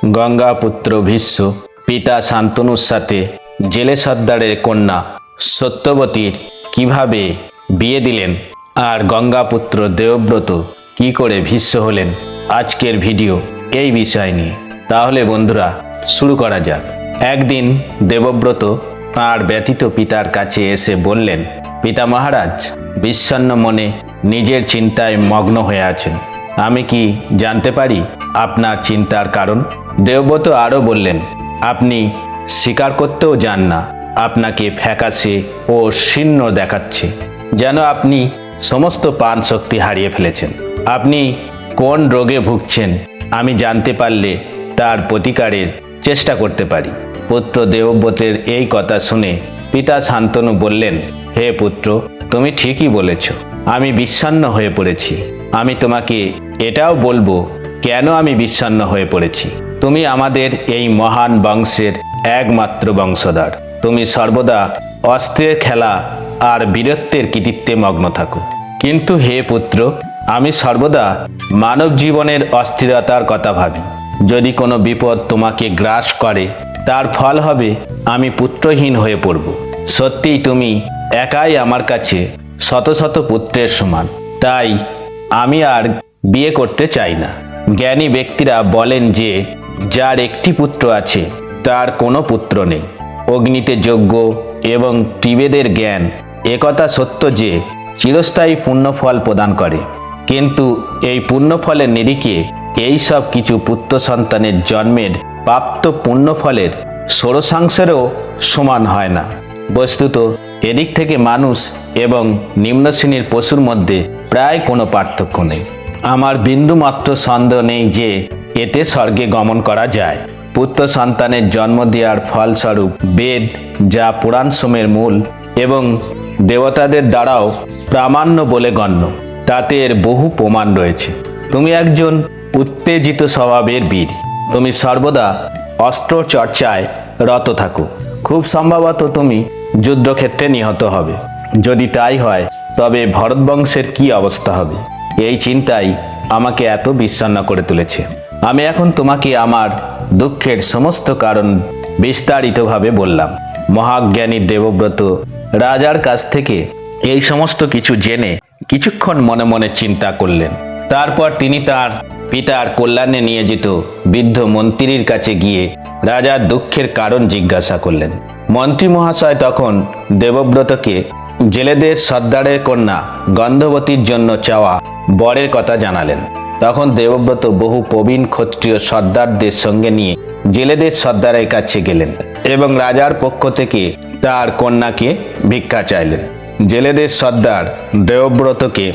গঙ্গাপুত্র ভীষ্ম পিতা শান্তনুর সাথে জেলে সর্দারের কন্যা সত্যবতীর কিভাবে বিয়ে দিলেন আর গঙ্গাপুত্র দেবব্রত কি করে ভীষ্ম হলেন, আজকের ভিডিও এই বিষয় নিয়ে। তাহলে বন্ধুরা শুরু করা যাক। একদিন দেবব্রত তাঁর ব্যতীত পিতার কাছে এসে বললেন, পিতা মহারাজ বিষণ্ণ মনে নিজের চিন্তায় মগ্ন হয়ে আছেন। আমি কি জানতে পারি আপনার চিন্তার কারণ? দেবব্রত আরও বললেন, আপনি স্বীকার করতেও যান না, আপনাকে ফ্যাকাশে ও শীর্ণ দেখাচ্ছে, যেন আপনি সমস্ত প্রাণ শক্তি হারিয়ে ফেলেছেন। আপনি কোন রোগে ভুগছেন আমি জানতে পারলে তার প্রতিকারের চেষ্টা করতে পারি। পুত্র দেবব্রতের এই কথা শুনে পিতা শান্তনু বললেন, হে পুত্র, তুমি ঠিকই বলেছ, আমি বিষণ্ণ হয়ে পড়েছি। আমি তোমাকে এটাও বলবো কেন আমি বিষণ্ণ হয়ে পড়েছি। তুমি আমাদের এই মহান বংশের একমাত্র বংশধর। তুমি সর্বদা অস্ত্রের খেলা আর বীরত্বের কৃতিত্বে মগ্ন থাকো। কিন্তু হে পুত্র, আমি সর্বদা মানব জীবনের অস্থিরতার কথা ভাবি। যদি কোনো বিপদ তোমাকে গ্রাস করে তার ফল হবে আমি পুত্রহীন হয়ে পড়ব। সত্যিই তুমি একাই আমার কাছে শত শত পুত্রের সমান। তাই আমি আর বিয়ে করতে চাই না। জ্ঞানী ব্যক্তিরা বলেন যে যার একটি পুত্র আছে তার কোনো পুত্র নেই। অগ্নিতে যজ্ঞ এবং ত্রিবেদের জ্ঞান একথা সত্য যে চিরস্থায়ী পুণ্যফল প্রদান করে, কিন্তু এই পুণ্যফলের নিরিখে এই সব কিছু পুত্র সন্তানের জন্মের প্রাপ্ত পুণ্যফলের ষোড়শাংশেরও সমান হয় না। বস্তুত এদিক থেকে মানুষ এবং নিম্ন শ্রেণীর পশুর মধ্যে প্রায় কোনো পার্থক্য নেই। আমার বিন্দুমাত্র সন্দেহ নেই যে এতে স্বর্গে গমন করা যায়। পুত্র সন্তানের জন্ম দেওয়ার ফলস্বরূপ বেদ, যা পুরাণ সময়ের মূল এবং দেবতাদের দ্বারাও প্রামাণ্য বলে গণ্য, তাতে এর বহু প্রমাণ রয়েছে। তুমি একজন উত্তেজিত স্বভাবের বীর। তুমি সর্বদা অস্ত্র চর্চায় রত থাকো। খুব সম্ভবত তুমি যুদ্ধক্ষেত্রে নিহত হবে। যদি তাই হয় তবে ভরতবংশের কি অবস্থা হবে? এই চিন্তাই আমাকে এত বিষণ্ণ করে তুলেছে। আমি এখন তোমাকে আমার দুঃখের সমস্ত কারণ বিস্তারিতভাবে বললাম। মহাজ্ঞানী দেবব্রত রাজার কাছ থেকে এই সমস্ত কিছু জেনে কিছুক্ষণ মনে মনে চিন্তা করলেন। তারপর তিনি তার পিতার কল্যাণে নিয়োজিত বৃদ্ধ মন্ত্রীর কাছে গিয়ে রাজার দুঃখের কারণ জিজ্ঞাসা করলেন। মন্ত্রী মহাশয় তখন দেবব্রতকে জেলেদের সর্দারের কন্যা গন্ধবতীর জন্য চাওয়া বরের কথা জানালেন। তখন দেবব্রত বহু প্রবীণ ক্ষত্রিয় সর্দারদের সঙ্গে নিয়ে জেলেদের সর্দারের কাছে গেলেন এবং রাজার পক্ষ থেকে তার কন্যাকে ভিক্ষা চাইলেন। জেলেদের সর্দার দেবব্রতকে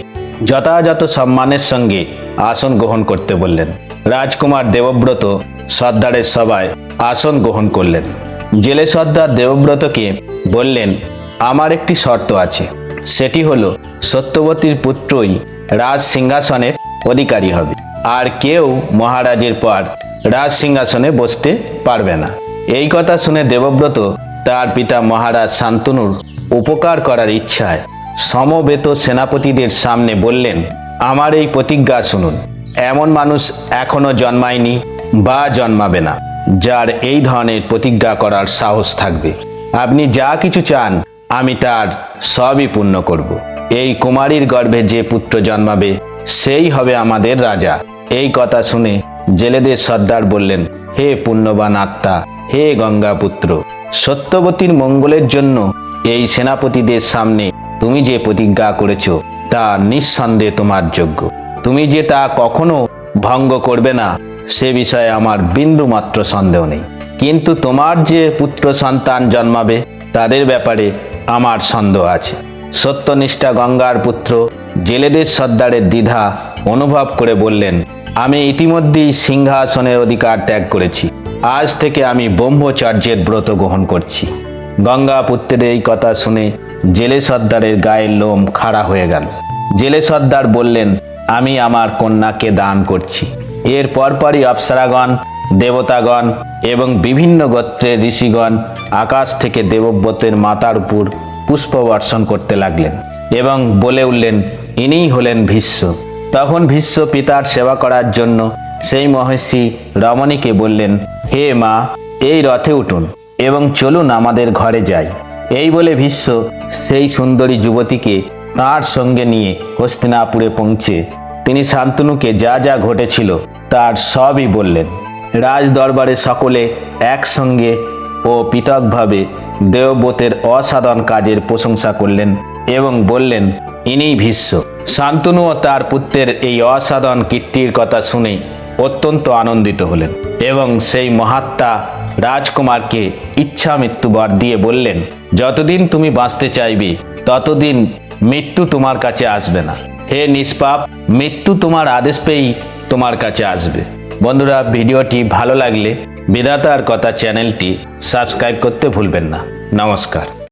যথাযথ সম্মানের সঙ্গে আসন গ্রহণ করতে বললেন। রাজকুমার দেবব্রত সর্দারের সভায় আসন গ্রহণ করলেন। জেলে সর্দার দেবব্রতকে বললেন, আমার একটি শর্ত আছে, সেটি হলো সত্যবতীর পুত্রই রাজ সিংহাসনের অধিকারী হবে, আর কেউ মহারাজের পর রাজ সিংহাসনে বসতে পারবে না। এই কথা শুনে দেবব্রত তার পিতা মহারাজ শান্তনুর উপকার করার ইচ্ছায় সমবেত সেনাপতিদের সামনে বললেন, আমার এই প্রতিজ্ঞা শুনুন। এমন মানুষ এখনো জন্মায়নি বা জন্মাবে না যার এই ধরনের প্রতিজ্ঞা করার সাহস থাকবে। আপনি যা কিছু চান আমি তার সবই পূর্ণ করব। এই কুমারীর গর্ভে যে পুত্র জন্মাবে সেই হবে আমাদের রাজা। এই কথা শুনে জেলেদের সর্দার বললেন, হে পুণ্যবান আত্মা, হে গঙ্গাপুত্র, সত্যবতীর মঙ্গলের জন্য এই সেনাপতিদের সামনে তুমি যে প্রতিজ্ঞা করেছ তা নিঃসন্দেহে তোমার যোগ্য। তুমি যে তা কখনো ভঙ্গ করবে না সে বিষয়ে আমার বিন্দুমাত্র সন্দেহ নেই। কিন্তু তোমার যে পুত্র সন্তান জন্মাবে তাদের ব্যাপারে আমার সন্দেহ আছে। সত্যনিষ্ঠা গঙ্গার পুত্র জেলেদের সর্দারের দ্বিধা অনুভব করে বললেন, আমি ইতিমধ্যেই সিংহাসনের অধিকার ত্যাগ করেছি। আজ থেকে আমি ব্রহ্মচর্যের ব্রত গ্রহণ করছি। গঙ্গাপুত্রের এই কথা শুনে জেলে সর্দারের গায়ের লোম খাড়া হয়ে গেল। জেলে সর্দার বললেন, আমি আমার কন্যাকে দান করছি। এর পরপরই অপ্সরাগণ, দেবতাগণ এবং বিভিন্ন গোত্রের ঋষিগণ আকাশ থেকে দেবব্রতের মাথার উপর পুষ্প বর্ষণ করতে লাগলেন এবং বলে উঠলেন, ইনিই হলেন ভীষ্ম। তখন ভীষ্ম পিতার সেবা করার জন্য সেই মহর্ষি রমণীকে বললেন, হে মা, এই রথে উঠুন এবং চলুন আমাদের ঘরে যাই। এই বলে ভীষ্ম সেই সুন্দরী যুবতীকে তাঁর সঙ্গে নিয়ে হস্তিনাপুরে পৌঁছে তিনি শান্তনুকে যা যা ঘটেছিল তার সবই বললেন। রাজ দরবারে সকলে একসঙ্গে ও পৃথকভাবে দেবব্রতের অসাধারণ কাজের প্রশংসা করলেন এবং বললেন, ইনিই ভীষ্ম। শান্তনু ও তার পুত্রের এই অসাধারণ কীর্তির কথা শুনে অত্যন্ত আনন্দিত হলেন এবং সেই মহাত্মা রাজকুমারকে ইচ্ছা মৃত্যু বর দিয়ে বললেন, যতদিন তুমি বাঁচতে চাইবে ততদিন মৃত্যু তোমার কাছে আসবে না। হে নিষ্পাপ, মৃত্যু তোমার আদেশ পেয়েই তোমার কাছে আসবে। বন্ধুরা, ভিডিওটি ভালো লাগলে বিধাতার কথা চ্যানেলটি সাবস্ক্রাইব করতে ভুলবেন না। নমস্কার।